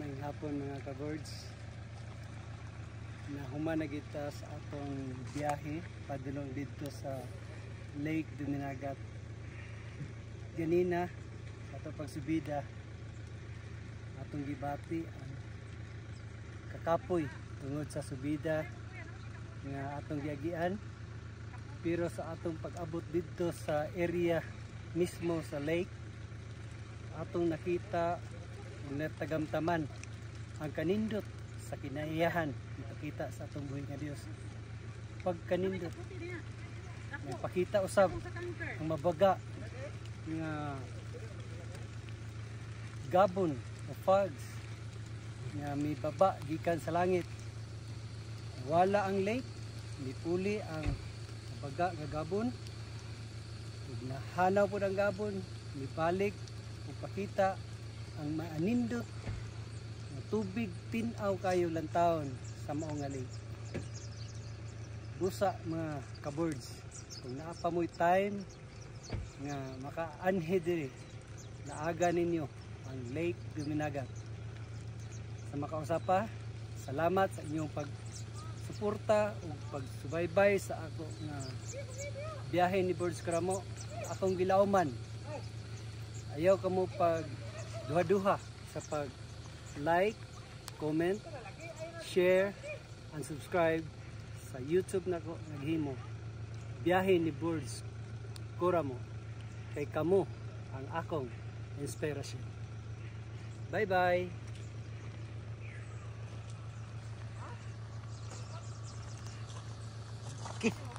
May hapon mga ka-birds. Nahuman na kita sa atong biyahe padulong dito sa Lake Duminagat. Ganina atong pagsubida atong gibati ang kakapoy tungod sa subida nga atong giagian, pero sa atong pag-abot dito sa area mismo sa lake atong nakita ng tagamtaman ang kanindot sa kinaiyahan ipakita sa atong buhi nga Dios. Pagkanindot nagpakita usab ang mabaga nga gabon o fogs nga may baba gikan sa langit. Wala ang lake, nipuli ang mabaga nga gabon, nahanaw po ang gabon, nipalig upakita ang maanindot nga tubig tinaw kayo lantawon sa maong nga lake. Busa mga ka-birds, kung naapa mo'y time nga makaanhe diri, naaga ninyo ang Lake Duminagat. Sa makausapa, salamat sa inyong pagsuporta o pagsubaybay sa ako nga biyahe ni Birds Karamo. Akong gilauman, ayaw ka mo pag duha-duha sa pag like, comment, share, and subscribe sa YouTube na ko naghimo biyahe ni Birds Karamo, kay kamo ang akong inspirasyon. Bye bye. Okay.